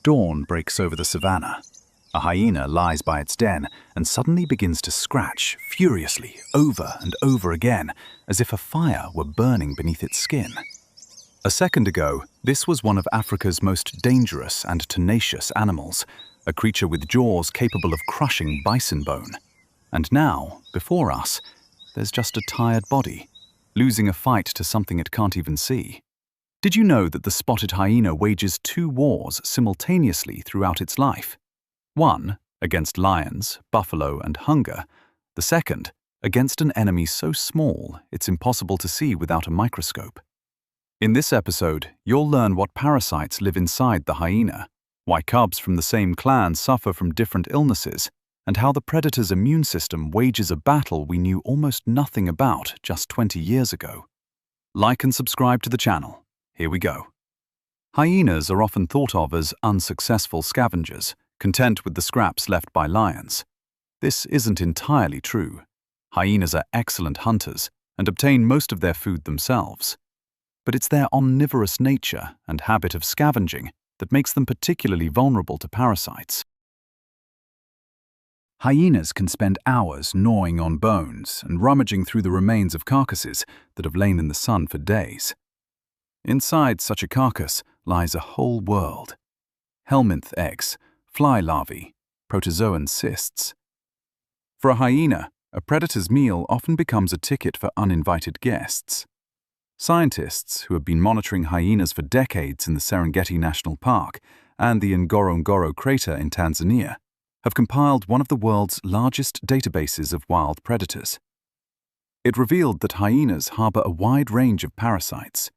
Dawn breaks over the savannah. A hyena lies by its den and suddenly begins to scratch furiously over and over again, as if a fire were burning beneath its skin. A second ago, this was one of Africa's most dangerous and tenacious animals, a creature with jaws capable of crushing bison bone. And now, before us, there's just a tired body, losing a fight to something it can't even see. Did you know that the spotted hyena wages 2 wars simultaneously throughout its life? One, against lions, buffalo, and hunger. The second, against an enemy so small it's impossible to see without a microscope. In this episode, you'll learn what parasites live inside the hyena, why cubs from the same clan suffer from different illnesses, and how the predator's immune system wages a battle we knew almost nothing about just 20 years ago. Like and subscribe to the channel. Here we go. Hyenas are often thought of as unsuccessful scavengers, content with the scraps left by lions. This isn't entirely true. Hyenas are excellent hunters and obtain most of their food themselves. But it's their omnivorous nature and habit of scavenging that makes them particularly vulnerable to parasites. Hyenas can spend hours gnawing on bones and rummaging through the remains of carcasses that have lain in the sun for days. Inside such a carcass lies a whole world. Helminth eggs, fly larvae, protozoan cysts. For a hyena, a predator's meal often becomes a ticket for uninvited guests. Scientists who have been monitoring hyenas for decades in the Serengeti National Park and the Ngorongoro crater in Tanzania have compiled one of the world's largest databases of wild predators. It revealed that hyenas harbor a wide range of parasites.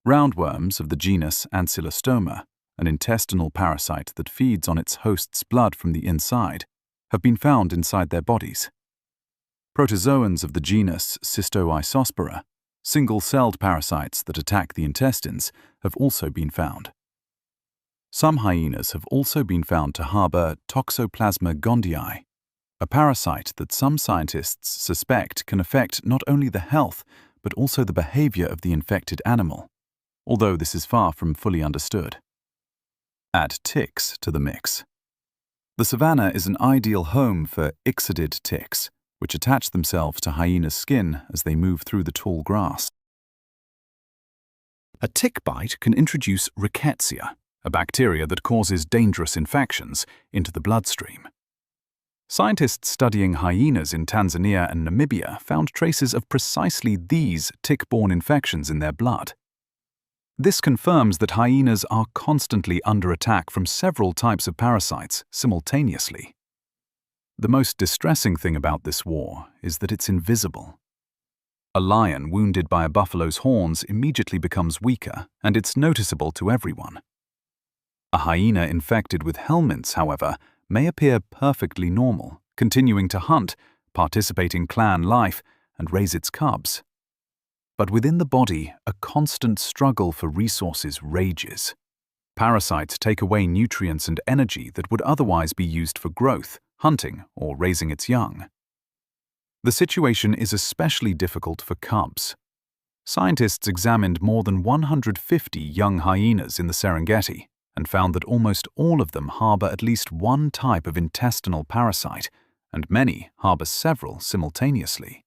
Roundworms of the genus Ancylostoma, an intestinal parasite that feeds on its host's blood from the inside, have been found inside their bodies. Protozoans of the genus Cystoisospora, single-celled parasites that attack the intestines, have also been found. Some hyenas have also been found to harbor Toxoplasma gondii, a parasite that some scientists suspect can affect not only the health but also the behavior of the infected animal, although this is far from fully understood. Add ticks to the mix. The savanna is an ideal home for ixodid ticks, which attach themselves to hyenas' skin as they move through the tall grass. A tick bite can introduce rickettsia, a bacteria that causes dangerous infections, into the bloodstream. Scientists studying hyenas in Tanzania and Namibia found traces of precisely these tick-borne infections in their blood. This confirms that hyenas are constantly under attack from several types of parasites simultaneously. The most distressing thing about this war is that it's invisible. A lion wounded by a buffalo's horns immediately becomes weaker, and it's noticeable to everyone. A hyena infected with helminths, however, may appear perfectly normal, continuing to hunt, participate in clan life, and raise its cubs. But within the body, a constant struggle for resources rages. Parasites take away nutrients and energy that would otherwise be used for growth, hunting, or raising its young. The situation is especially difficult for cubs. Scientists examined more than 150 young hyenas in the Serengeti and found that almost all of them harbor at least one type of intestinal parasite, and many harbor several simultaneously.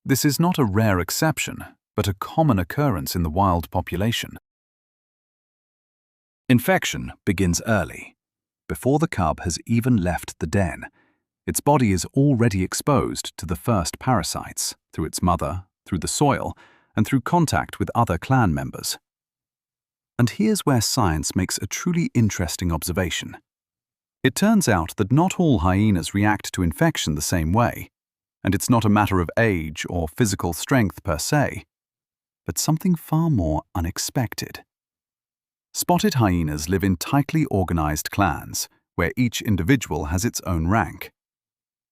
This is not a rare exception, but a common occurrence in the wild population. Infection begins early. Before the cub has even left the den, its body is already exposed to the first parasites through its mother, through the soil, and through contact with other clan members. And here's where science makes a truly interesting observation. It turns out that not all hyenas react to infection the same way, and it's not a matter of age or physical strength per se, but something far more unexpected. Spotted hyenas live in tightly organized clans, where each individual has its own rank.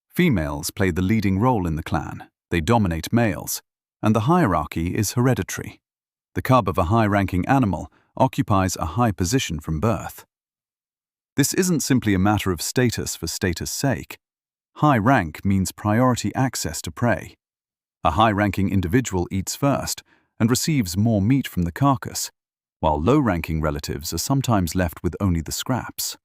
Females play the leading role in the clan, they dominate males, and the hierarchy is hereditary. The cub of a high-ranking animal occupies a high position from birth. This isn't simply a matter of status for status' sake. High rank means priority access to prey. A high-ranking individual eats first and receives more meat from the carcass, while low-ranking relatives are sometimes left with only the scraps.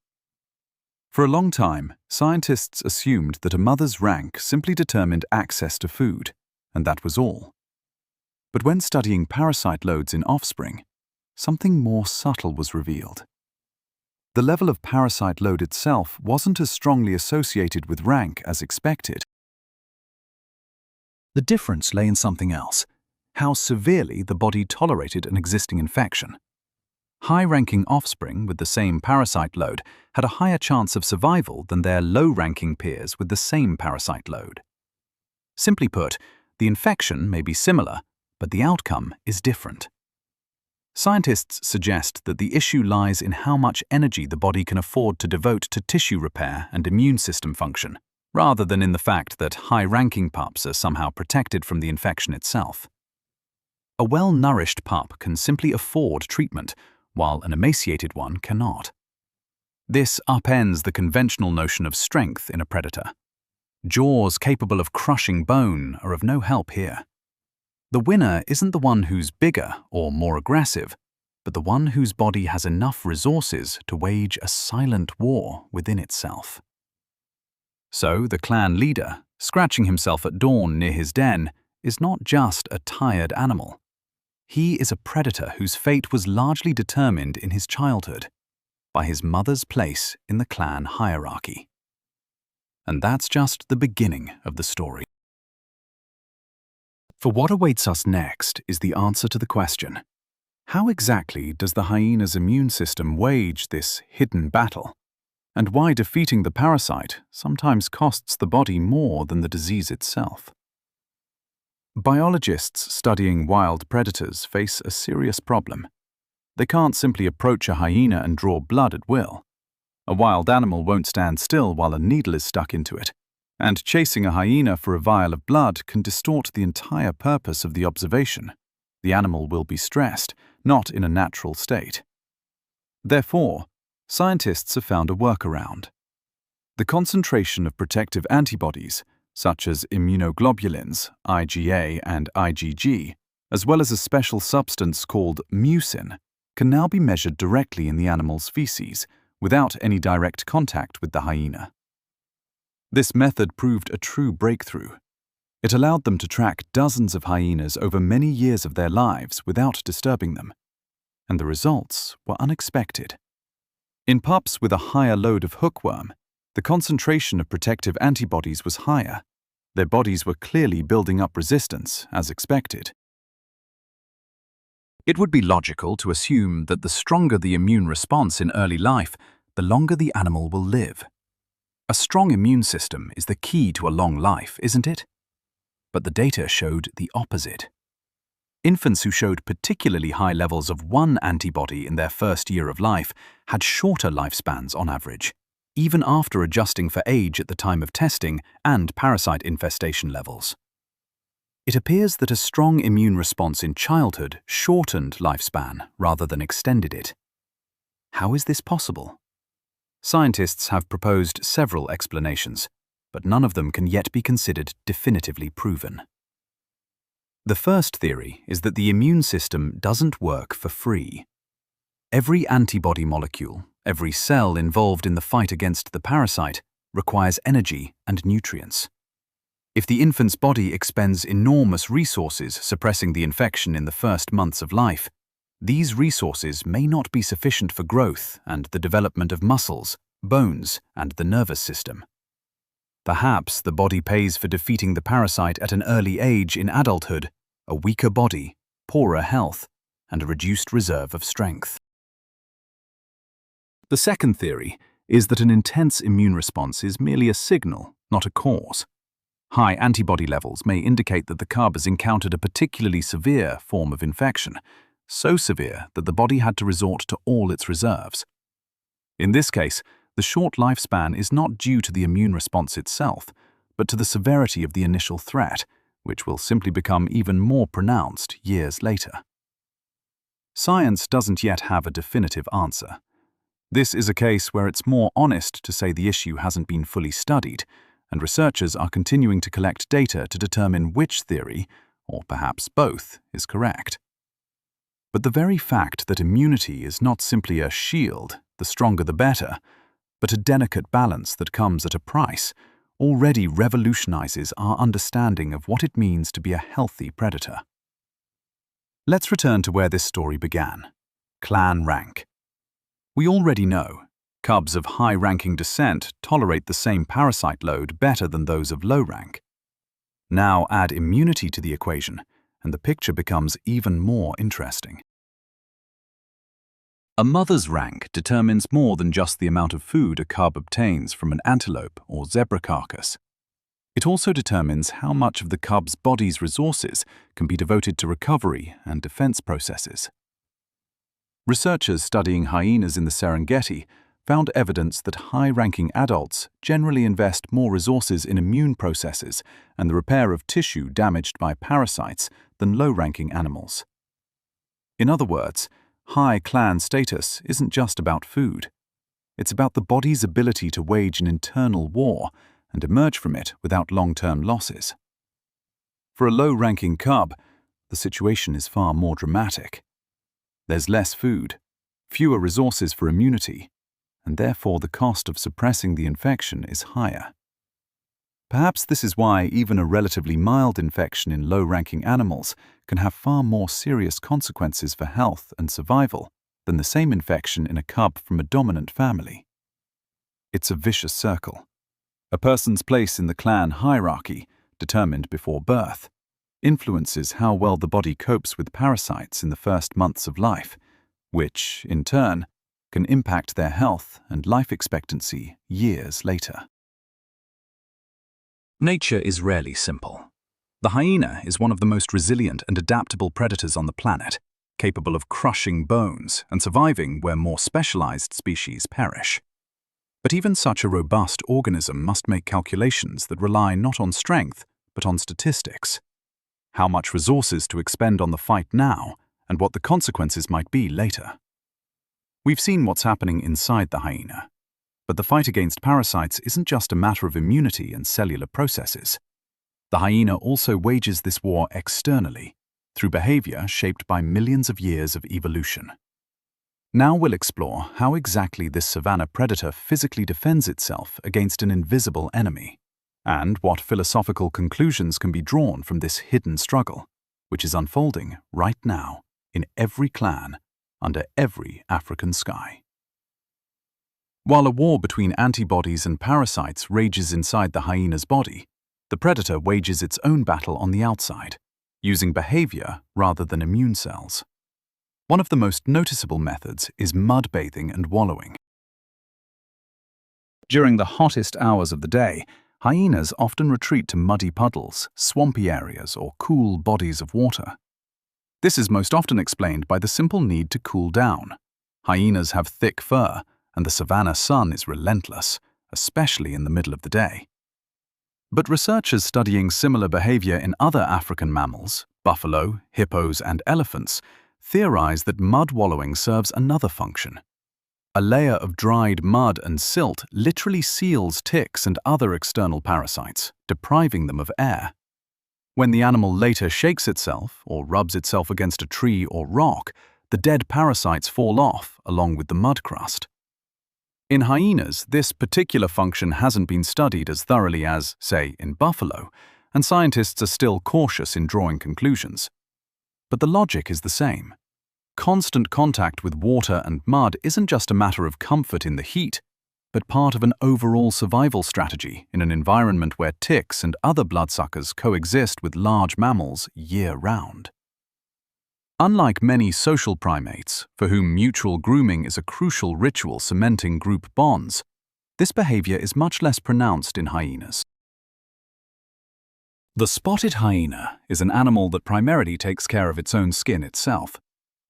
For a long time, scientists assumed that a mother's rank simply determined access to food, and that was all. But when studying parasite loads in offspring, something more subtle was revealed. The level of parasite load itself wasn't as strongly associated with rank as expected. The difference lay in something else: how severely the body tolerated an existing infection. High-ranking offspring with the same parasite load had a higher chance of survival than their low-ranking peers with the same parasite load. Simply put, the infection may be similar, but the outcome is different. Scientists suggest that the issue lies in how much energy the body can afford to devote to tissue repair and immune system function, rather than in the fact that high-ranking pups are somehow protected from the infection itself. A well-nourished pup can simply afford treatment, while an emaciated one cannot. This upends the conventional notion of strength in a predator. Jaws capable of crushing bone are of no help here. The winner isn't the one who's bigger or more aggressive, but the one whose body has enough resources to wage a silent war within itself. So the clan leader, scratching himself at dawn near his den, is not just a tired animal. He is a predator whose fate was largely determined in his childhood by his mother's place in the clan hierarchy. And that's just the beginning of the story. For what awaits us next is the answer to the question: how exactly does the hyena's immune system wage this hidden battle? And why defeating the parasite sometimes costs the body more than the disease itself? Biologists studying wild predators face a serious problem. They can't simply approach a hyena and draw blood at will. A wild animal won't stand still while a needle is stuck into it, and chasing a hyena for a vial of blood can distort the entire purpose of the observation. The animal will be stressed, not in a natural state. Therefore, scientists have found a workaround. The concentration of protective antibodies, such as immunoglobulins, IgA and IgG, as well as a special substance called mucin, can now be measured directly in the animal's feces, without any direct contact with the hyena. This method proved a true breakthrough. It allowed them to track dozens of hyenas over many years of their lives without disturbing them, and the results were unexpected. In pups with a higher load of hookworm, the concentration of protective antibodies was higher. Their bodies were clearly building up resistance, as expected. It would be logical to assume that the stronger the immune response in early life, the longer the animal will live. A strong immune system is the key to a long life, isn't it? But the data showed the opposite. Infants who showed particularly high levels of one antibody in their first year of life had shorter lifespans on average, even after adjusting for age at the time of testing and parasite infestation levels. It appears that a strong immune response in childhood shortened lifespan rather than extended it. How is this possible? Scientists have proposed several explanations, but none of them can yet be considered definitively proven. The first theory is that the immune system doesn't work for free. Every antibody molecule, every cell involved in the fight against the parasite, requires energy and nutrients. If the infant's body expends enormous resources suppressing the infection in the first months of life, these resources may not be sufficient for growth and the development of muscles, bones, and the nervous system. Perhaps the body pays for defeating the parasite at an early age in adulthood: a weaker body, poorer health, and a reduced reserve of strength. The second theory is that an intense immune response is merely a signal, not a cause. High antibody levels may indicate that the cub has encountered a particularly severe form of infection, so severe that the body had to resort to all its reserves. In this case, the short lifespan is not due to the immune response itself, but to the severity of the initial threat, which will simply become even more pronounced years later. Science doesn't yet have a definitive answer. This is a case where it's more honest to say the issue hasn't been fully studied, and researchers are continuing to collect data to determine which theory, or perhaps both, is correct. But the very fact that immunity is not simply a shield, the stronger the better, but a delicate balance that comes at a price, already revolutionizes our understanding of what it means to be a healthy predator. Let's return to where this story began: clan rank. We already know cubs of high-ranking descent tolerate the same parasite load better than those of low rank. Now add immunity to the equation, and the picture becomes even more interesting. A mother's rank determines more than just the amount of food a cub obtains from an antelope or zebra carcass. It also determines how much of the cub's body's resources can be devoted to recovery and defense processes. Researchers studying hyenas in the Serengeti found evidence that high-ranking adults generally invest more resources in immune processes and the repair of tissue damaged by parasites than low-ranking animals. In other words, high clan status isn't just about food. It's about the body's ability to wage an internal war and emerge from it without long-term losses. For a low-ranking cub, the situation is far more dramatic. There's less food, fewer resources for immunity, and therefore the cost of suppressing the infection is higher. Perhaps this is why even a relatively mild infection in low-ranking animals can have far more serious consequences for health and survival than the same infection in a cub from a dominant family. It's a vicious circle. A person's place in the clan hierarchy, determined before birth, influences how well the body copes with parasites in the first months of life, which, in turn, can impact their health and life expectancy years later. Nature is rarely simple. The hyena is one of the most resilient and adaptable predators on the planet, capable of crushing bones and surviving where more specialized species perish. But even such a robust organism must make calculations that rely not on strength, but on statistics. How much resources to expend on the fight now, and what the consequences might be later. We've seen what's happening inside the hyena, but the fight against parasites isn't just a matter of immunity and cellular processes. The hyena also wages this war externally, through behavior shaped by millions of years of evolution. Now we'll explore how exactly this savanna predator physically defends itself against an invisible enemy, and what philosophical conclusions can be drawn from this hidden struggle, which is unfolding right now in every clan, under every African sky. While a war between antibodies and parasites rages inside the hyena's body, the predator wages its own battle on the outside, using behavior rather than immune cells. One of the most noticeable methods is mud bathing and wallowing. During the hottest hours of the day, hyenas often retreat to muddy puddles, swampy areas, or cool bodies of water. This is most often explained by the simple need to cool down. Hyenas have thick fur, and the savanna sun is relentless, especially in the middle of the day. But researchers studying similar behavior in other African mammals, buffalo, hippos, and elephants, theorize that mud wallowing serves another function. A layer of dried mud and silt literally seals ticks and other external parasites, depriving them of air. When the animal later shakes itself or rubs itself against a tree or rock, the dead parasites fall off along with the mud crust. In hyenas, this particular function hasn't been studied as thoroughly as, say, in buffalo, and scientists are still cautious in drawing conclusions. But the logic is the same. Constant contact with water and mud isn't just a matter of comfort in the heat, but part of an overall survival strategy in an environment where ticks and other bloodsuckers coexist with large mammals year-round. Unlike many social primates, for whom mutual grooming is a crucial ritual cementing group bonds, this behavior is much less pronounced in hyenas. The spotted hyena is an animal that primarily takes care of its own skin itself,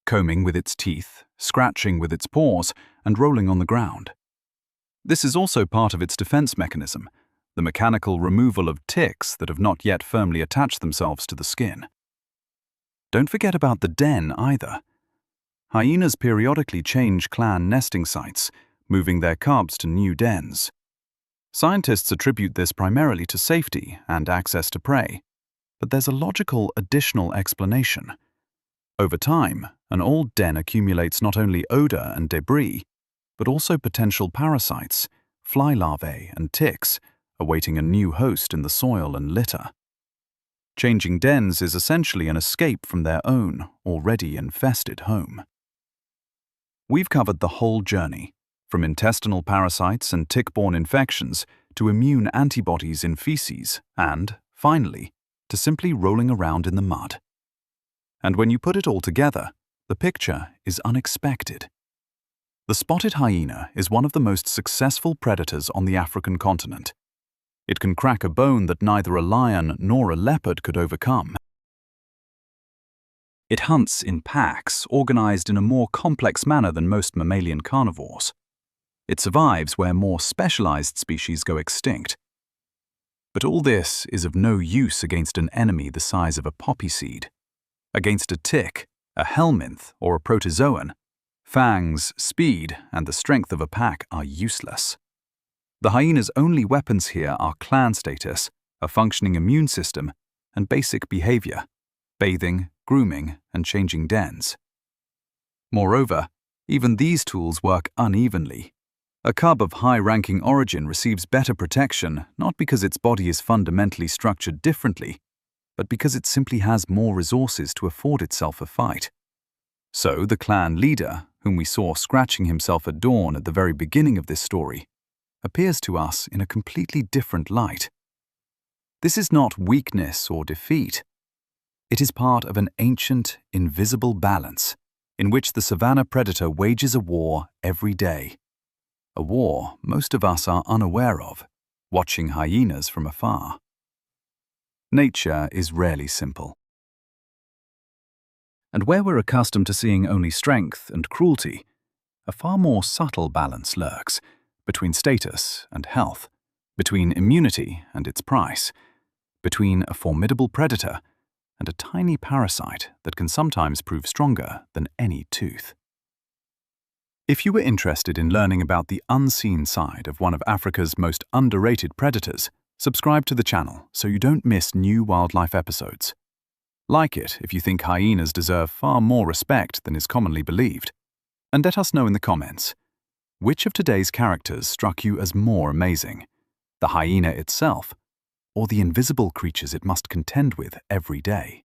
combing with its teeth, scratching with its paws, and rolling on the ground. This is also part of its defense mechanism, the mechanical removal of ticks that have not yet firmly attached themselves to the skin. Don't forget about the den either. Hyenas periodically change clan nesting sites, moving their cubs to new dens. Scientists attribute this primarily to safety and access to prey, but there's a logical additional explanation. Over time, an old den accumulates not only odor and debris, but also potential parasites, fly larvae and ticks, awaiting a new host in the soil and litter. Changing dens is essentially an escape from their own, already infested home. We've covered the whole journey, from intestinal parasites and tick-borne infections to immune antibodies in feces and, finally, to simply rolling around in the mud. And when you put it all together, the picture is unexpected. The spotted hyena is one of the most successful predators on the African continent. It can crack a bone that neither a lion nor a leopard could overcome. It hunts in packs, organized in a more complex manner than most mammalian carnivores. It survives where more specialized species go extinct. But all this is of no use against an enemy the size of a poppy seed. Against a tick, a helminth, or a protozoan, fangs, speed, and the strength of a pack are useless. The hyena's only weapons here are clan status, a functioning immune system, and basic behavior: bathing, grooming, and changing dens. Moreover, even these tools work unevenly. A cub of high-ranking origin receives better protection not because its body is fundamentally structured differently, but because it simply has more resources to afford itself a fight. So the clan leader, whom we saw scratching himself at dawn at the very beginning of this story, appears to us in a completely different light. This is not weakness or defeat. It is part of an ancient, invisible balance in which the savanna predator wages a war every day. A war most of us are unaware of, watching hyenas from afar. Nature is rarely simple. And where we're accustomed to seeing only strength and cruelty, a far more subtle balance lurks between status and health, between immunity and its price, between a formidable predator and a tiny parasite that can sometimes prove stronger than any tooth. If you were interested in learning about the unseen side of one of Africa's most underrated predators, subscribe to the channel so you don't miss new wildlife episodes. Like it if you think hyenas deserve far more respect than is commonly believed. And let us know in the comments, which of today's characters struck you as more amazing, the hyena itself, or the invisible creatures it must contend with every day?